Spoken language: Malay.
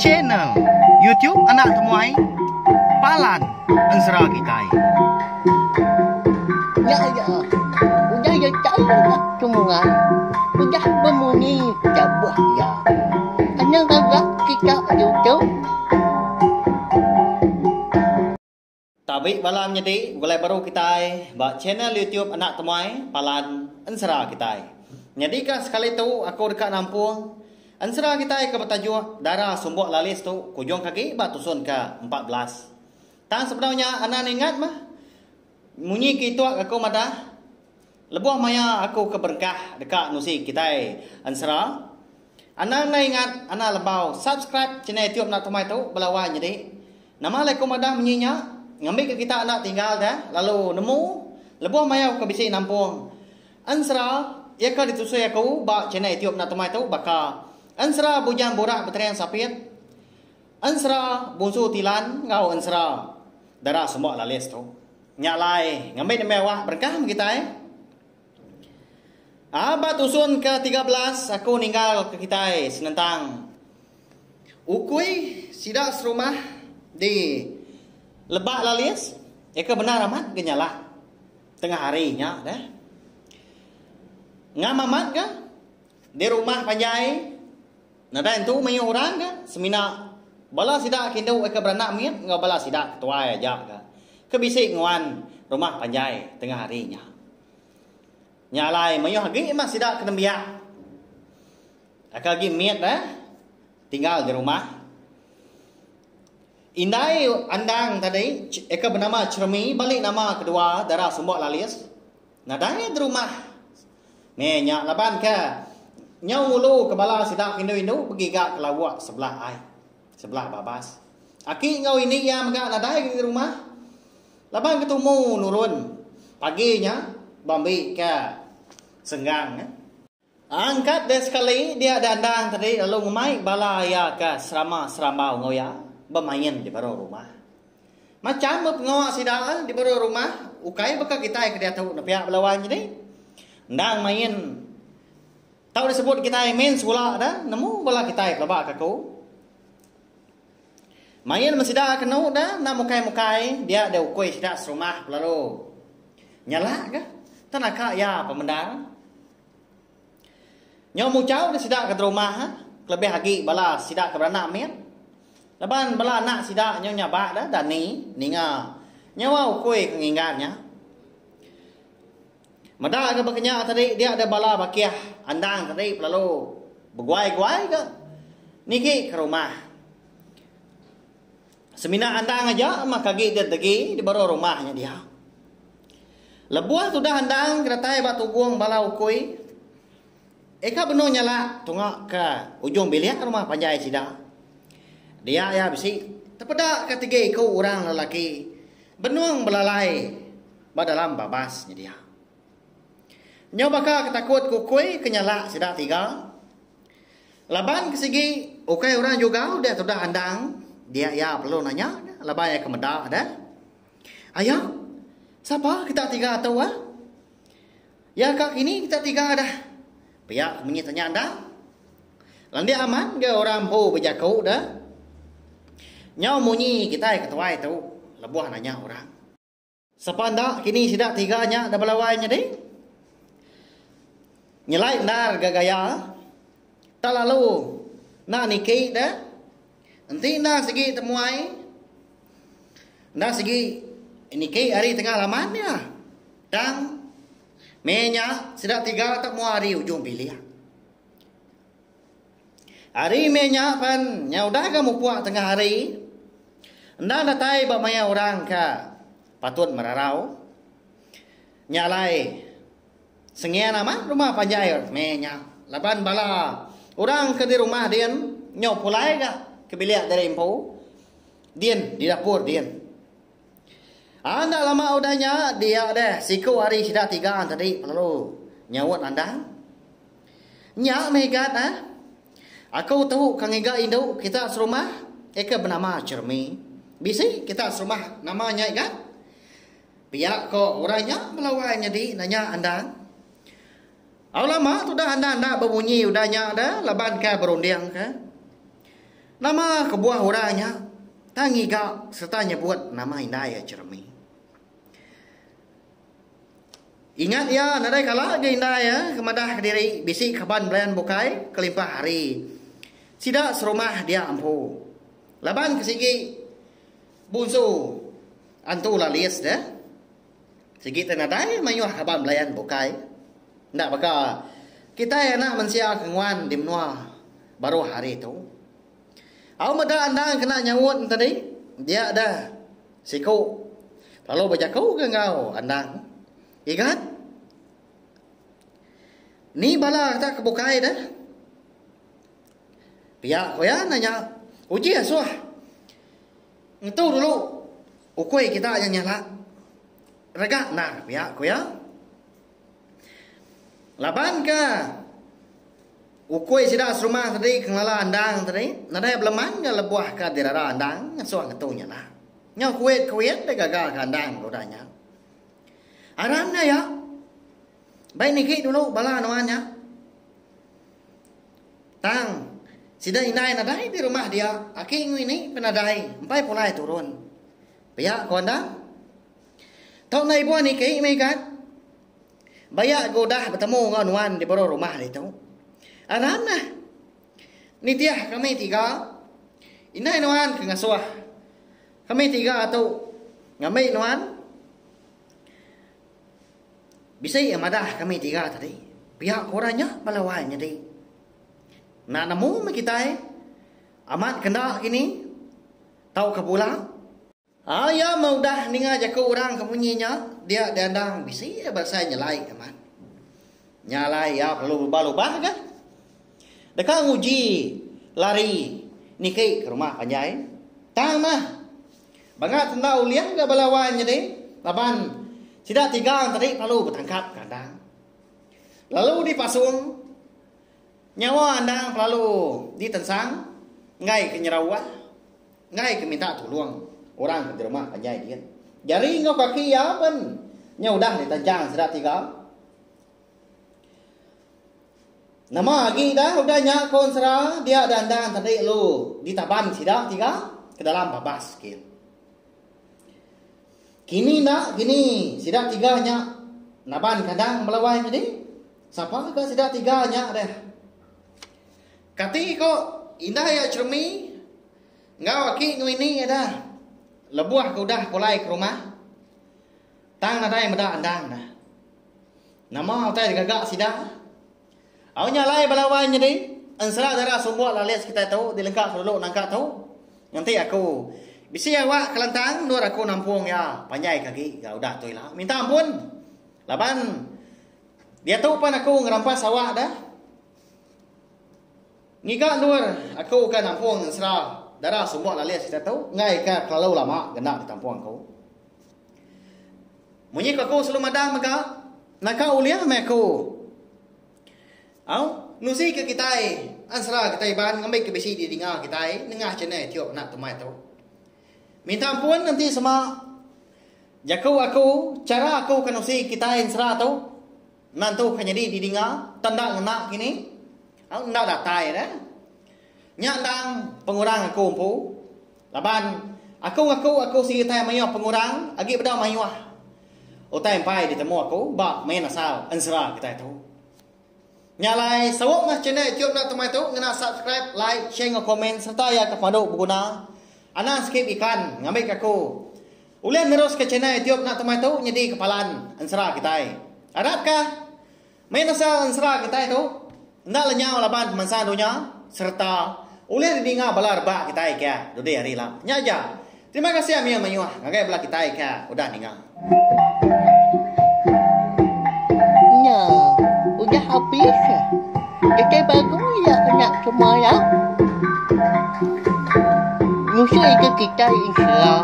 Channel YouTube Anak Temuai Palan Ensera Kitai. Ya, udah ya cakap semua. Udah bermuni cabut ya. Hanya agak kita YouTube. Tabik balam jadi mulai baru kita buat channel YouTube Anak Temuai Palan Ensera Kitai. Jadi kan sekali tu aku dekat Lampung. Ensera Kitai ke bertajuk Darah Sumbuk Lalis tu kujung kaki batusun ke 14. Tang sebenarnya anak ingat mah munyi kitu aku madah lebuh maya aku ke berkah dekat nusi Kitai Ensera. Anak ingat anak lebau subscribe channel YouTube Anak Temuai tu belawan jadi nama aku madah munyinya ngambil ke kita anak tinggal dah lalu nemu lebuh maya aku ke bisi Lampung. Ensera ya ke ditusui aku ba channel YouTube Anak Temuai tu bakal Ensera bujang borak berterian sapit. Ensera bunsu tilan ngau ensera darah semua lalis tu. Nyalai ngambil mewah berkah kita Abad usun ke 13 aku ninggal ke kita senentang. Ukui sidak serumah di lebak lalis. Eka benar amat genyala. Tengah harinya dah. Ngam amat ke? Di rumah panjai. Nada itu mayu orang ke semina bala sidak kindu eka beranak miat ngau bala sidak ketua aja ke. Kebisik nguan rumah panjai tengah harinya. Nyalai mayu hagi mah sidak kenembiak. Aka gi miat dah tinggal di rumah. Indai andang tadi eka bernama Cermi balik nama kedua darah sumbuk lalis. Nadai di rumah. Nyak laban ke nyau lu ke bala sidak indu-indu pergi gak ke lawak sebelah ai. Sebelah babas. Aki ngau ini ya megak nadai di rumah. Labang ketemu nurun. Paginya bambi ke senggang. Angkat dia sekali dia dandang tadi lalu ngumai bala ya ke serama ngau ya bermain di baru rumah. Macam ngawak sidak di baru rumah. Ukai baka kita ke dia tahu pihak belawan jadi. Ndang main tahu disebut kita main sekolah dah nemu bola kita kelabak aku. Main masida kenu dah na mukai dia ada ukui sidak serumah lalu nyala ke tanaka ya pemendang. Nyau mucau dah sidak ke rumah lebih hagi bala sidak ke beranak main. Laban bala anak sidak nyau nyabak dah dani ninga nyawa ukui kengingatnya. Mada ke bekenya tadi dia ada bala bakiah andang tadi lalu berguai-guai ke niki ke rumah. Semina andang aja mah kaki dia degi di baru rumahnya dia. Lebuah sudah andang keratai batu guang bala ukui. Eka benar nyala tungak ke ujung bilik rumah panjai sida. Dia ya bisi terpedak ketiga iku orang lelaki benuang belalai dalam babasnya dia. Nyobaka ketakut kukui kenyala sidak tiga. Laban kesigi ukai orang juga udah sudah andang. Dia ya perlu nanya. Laban ya kemedak ada. Ayah, siapa kita tiga atau ya kak ini kita tiga ada. Pihak menyi tanya anda. Landia aman ke orang pu berjaku dah. Nyau munyi kita ketua itu. Lebuah nanya orang. Siapa anda kini sidak tiganya ada belawainya deh. Nyelai nar gagaya tak lalu na niki dah nanti na segi temuai na segi niki hari tengah lamannya dan menya sudah tiga tak mau hari ujung pilih hari menya pan nyaudah kamu puak tengah hari nda datai bak maya orang ka patut merarau nyalai sengian amat rumah panjai menya laban bala orang ke di rumah dia nyok pulai ka ke bilik dari empu dia di dapur dia anda lama udahnya dia deh siku hari sudah tiga tadi lalu nyawat anda nyak megat aku tahu kang ega induk kita serumah eka bernama Cermi bisi kita serumah namanya ikat pihak ko orangnya melawannya di nanya anda lama tu dah anda berbunyi udahnya dah laban ka berunding ka. Nama kebuah orangnya tangi gak serta nyebut nama indah ya cermi. Ingat ya nadai kala ge indah ya kemadah diri bisi kaban belayan bukai kelimpah hari. Sida serumah dia ampu. Laban kesigi bunsu antu lalis dah. Sigi tenadai mayuh kaban belayan bukai. Ndak baka kita ya nak mensia kengwan di menua baru hari itu. Au mada andang kena nyawut tadi dia ada siku. Lalu baca kau ke ngau andang. Ingat? Ni bala tak kebukai dah. Pihak ko ya nanya, uji ya suah. Itu dulu ukui kita yang nyala. Rega nah pihak ko ya. Laban ka ukui sida serumah tadi kenala andang tadi nadai belaman ya lebuah ka dirara andang suah ngetunya lah. Nya kuit de gagal ka andang rodanya. Aramnya ya. Baik niki dulu bala nuannya. Tang sida inai nadai di rumah dia. Aki ini penadai empai pulai turun. Pihak ko andang. Tau nai buah niki megat. Bayak godah bertemu dengan nuan di bawah rumah itu. Anak nah. Ni dia kami tiga. Inai nuan ke ngasuah. Kami tiga atau ngamai nuan. Bisa ya madah kami tiga tadi. Pihak orangnya balawanya tadi. Nak namu kita amat kena kini. Tahu ke pula. Ya mau dah ninga jaku orang kemunyinya. Dia dandang bisi ya bahasa nyalai aman. Nyalai ya perlu berubah kan? Dekat nguji lari niki ke rumah panjai. Tang mah. Bangat tenda ulian ke balawannya deh. Laban sida tiga tadi perlu bertangkap kandang. Lalu dipasung nyawa andang perlu ditensang ngai ke nyerawah. Ngai ke minta tolong orang ke rumah panjai dia. Jari ngau kaki ya pun nya udah ditanjang sudah tiga. Nama lagi dah udah nyak kon sera dia dandang tadi lu ditaban sudah tiga ke dalam babas gitu. Kini nak kini sudah tiga nyak naban kadang melawai tadi. Siapa ke sudah tiga nyak dah. Kati kok indah ya cermi. Ngau aki ini ada. Lebuah ke udah pulai ke rumah. Tang nadai meda andang dah. Nama utai gagak sidah. Au nyalai balawanya deh. Ansara darah semua lalias kita tahu dilengkap dulu nangka tahu. Nanti aku bisi awak kelantang nur aku nampung ya panjai kaki ya udah tuh lah. Minta ampun. Laban dia tahu pan aku ngerampas awak dah. Ngigak nur aku kan nampung ansara darah semua lalias kita tahu ngai ka kalau lama gendak ditampung aku. Munyi aku selalu madang maka naka uliah me aku. Au nusi ke kita ansara kita ban ngambil ke besi di dingah kita nengah cenai tiup nak temai tu. Minta ampun nanti sama jaku aku cara aku kan nusi kita ansara tu nantu kan jadi di dingah tanda ngena gini. Au ndak datai dah. Nyak dang pengurang aku empu. Laban aku sigi tai mayuh pengurang agi beda mayuh. Otai empai ditemu aku bak main asal ansara kita itu. Nyalai sawak mas channel YouTube nak temai tu ngena subscribe, like, share ngau komen serta ya kepada berguna. Ana skip ikan ngambil aku. Ulian terus ke channel YouTube nak temai tu nyedi kepalan ansara kita. Adakah main asal ansara kita itu ndak lenyau laban mansa dunia serta ulian didinga balar ba kita ya dode hari lah. Nya aja. Terima kasih amia mayuh ngagai bela kita ya udah ninga. Nya, udah habis. Kita bagus ya nak semua ya. Nusul ke kita insya Allah.